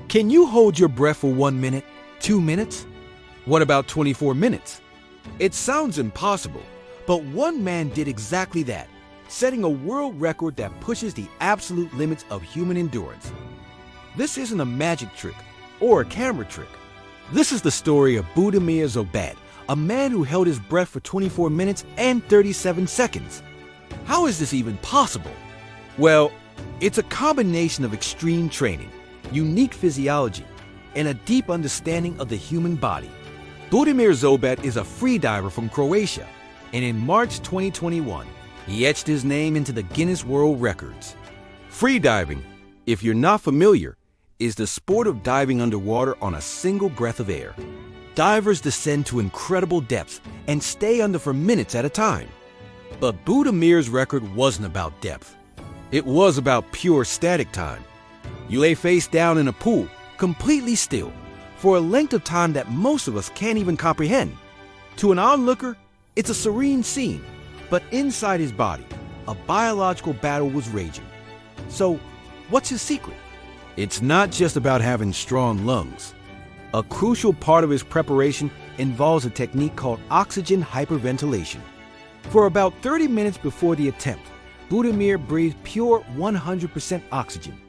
Can you hold your breath for 1 minute, 2 minutes? What about 24 minutes? It sounds impossible, but one man did exactly that, setting a world record that pushes the absolute limits of human endurance. This isn't a magic trick or a camera trick. This is the story of Budimir Zobat, a man who held his breath for 24 minutes and 37 seconds. How is this even possible? Well, it's a combination of extreme training, unique physiology, and a deep understanding of the human body. Budimir Zobat is a freediver from Croatia, and in March 2021, he etched his name into the Guinness World Records. Freediving, if you're not familiar, is the sport of diving underwater on a single breath of air. Divers descend to incredible depths and stay under for minutes at a time. But Budimir's record wasn't about depth. It was about pure static time. You lay face down in a pool, completely still, for a length of time that most of us can't even comprehend. To an onlooker, it's a serene scene, but inside his body, a biological battle was raging. So, what's his secret? It's not just about having strong lungs. A crucial part of his preparation involves a technique called oxygen hyperventilation. For about 30 minutes before the attempt, Budimir breathed pure 100% oxygen.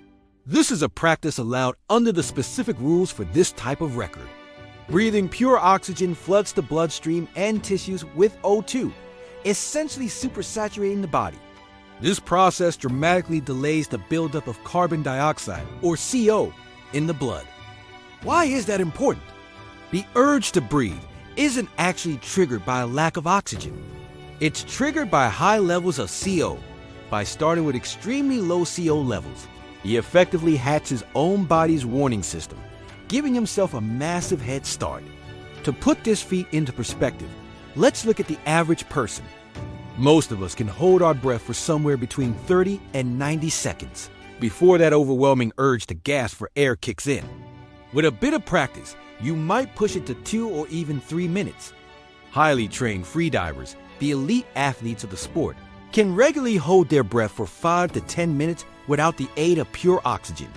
This is a practice allowed under the specific rules for this type of record. Breathing pure oxygen floods the bloodstream and tissues with O2, essentially supersaturating the body. This process dramatically delays the buildup of carbon dioxide, or CO, in the blood. Why is that important? The urge to breathe isn't actually triggered by a lack of oxygen. It's triggered by high levels of CO. By starting with extremely low CO levels, he effectively hacks his own body's warning system, giving himself a massive head start. To put this feat into perspective, let's look at the average person. Most of us can hold our breath for somewhere between 30 and 90 seconds before that overwhelming urge to gasp for air kicks in. With a bit of practice, you might push it to 2 or even 3 minutes. Highly trained freedivers, the elite athletes of the sport, can regularly hold their breath for 5 to 10 minutes without the aid of pure oxygen.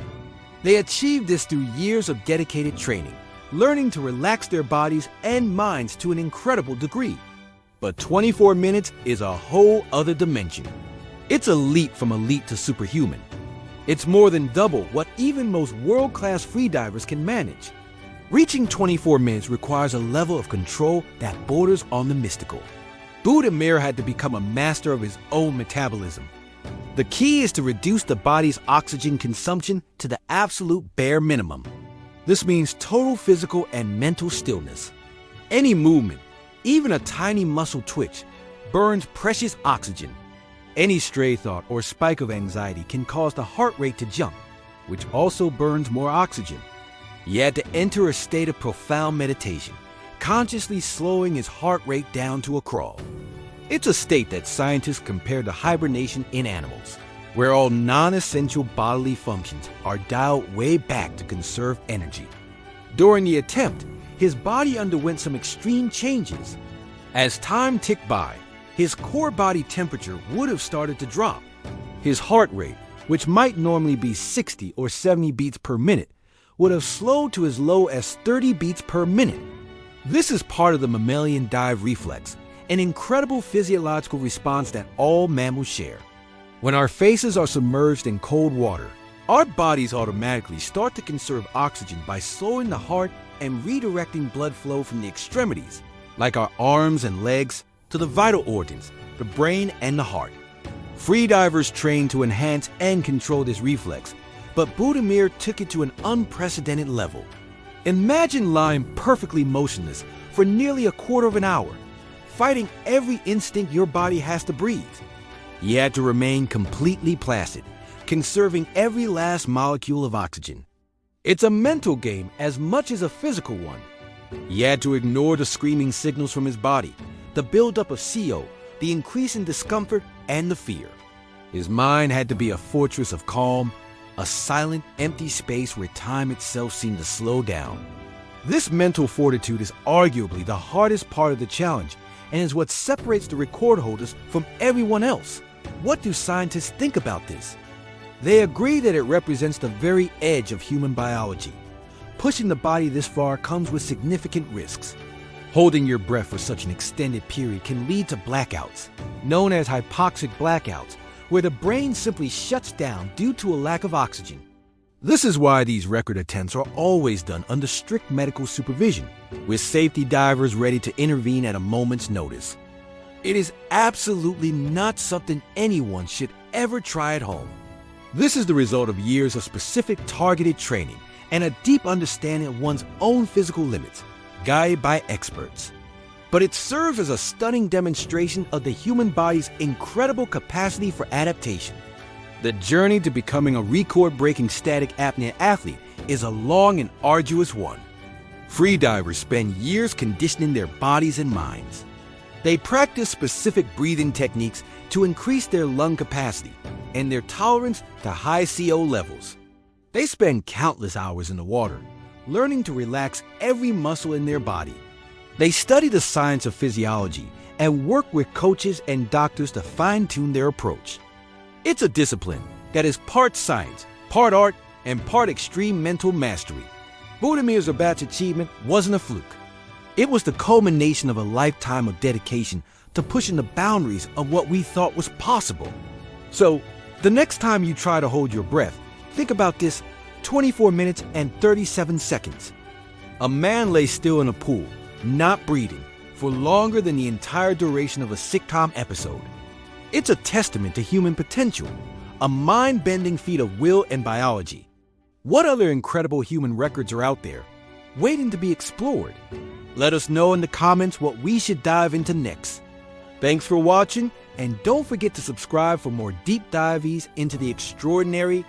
They achieve this through years of dedicated training, learning to relax their bodies and minds to an incredible degree. But 24 minutes is a whole other dimension. It's a leap from elite to superhuman. It's more than double what even most world-class freedivers can manage. Reaching 24 minutes requires a level of control that borders on the mystical. Budimir had to become a master of his own metabolism. The key is to reduce the body's oxygen consumption to the absolute bare minimum. This means total physical and mental stillness. Any movement, even a tiny muscle twitch, burns precious oxygen. Any stray thought or spike of anxiety can cause the heart rate to jump, which also burns more oxygen. He had to enter a state of profound meditation, consciously slowing his heart rate down to a crawl. It's a state that scientists compare to hibernation in animals, where all non-essential bodily functions are dialed way back to conserve energy. During the attempt, his body underwent some extreme changes. As time ticked by, his core body temperature would have started to drop. His heart rate, which might normally be 60 or 70 beats per minute, would have slowed to as low as 30 beats per minute. This is part of the mammalian dive reflex, an incredible physiological response that all mammals share. When our faces are submerged in cold water, our bodies automatically start to conserve oxygen by slowing the heart and redirecting blood flow from the extremities, like our arms and legs, to the vital organs, the brain and the heart. Freedivers train to enhance and control this reflex, but Budimir took it to an unprecedented level. Imagine lying perfectly motionless for nearly a quarter of an hour, fighting every instinct your body has to breathe. He had to remain completely placid, conserving every last molecule of oxygen. It's a mental game as much as a physical one. He had to ignore the screaming signals from his body, the buildup of CO, the increase in discomfort, and the fear. His mind had to be a fortress of calm, a silent, empty space where time itself seemed to slow down. This mental fortitude is arguably the hardest part of the challenge and is what separates the record holders from everyone else. What do scientists think about this? They agree that it represents the very edge of human biology, pushing the body this far comes with significant risks. Holding your breath for such an extended period can lead to blackouts, known as hypoxic blackouts, where the brain simply shuts down due to a lack of oxygen. This is why these record attempts are always done under strict medical supervision, with safety divers ready to intervene at a moment's notice. It is absolutely not something anyone should ever try at home. This is the result of years of specific targeted training and a deep understanding of one's own physical limits, guided by experts. But it serves as a stunning demonstration of the human body's incredible capacity for adaptation. The journey to becoming a record-breaking static apnea athlete is a long and arduous one. Freedivers spend years conditioning their bodies and minds. They practice specific breathing techniques to increase their lung capacity and their tolerance to high CO levels. They spend countless hours in the water, learning to relax every muscle in their body. They study the science of physiology and work with coaches and doctors to fine-tune their approach. It's a discipline that is part science, part art, and part extreme mental mastery. Budimir's Zabat's achievement wasn't a fluke. It was the culmination of a lifetime of dedication to pushing the boundaries of what we thought was possible. So, the next time you try to hold your breath, think about this: 24 minutes and 37 seconds. A man lay still in a pool, not breathing, for longer than the entire duration of a sitcom episode. It's a testament to human potential, a mind-bending feat of will and biology. What other incredible human records are out there, waiting to be explored? Let us know in the comments what we should dive into next. Thanks for watching, and don't forget to subscribe for more deep dives into the extraordinary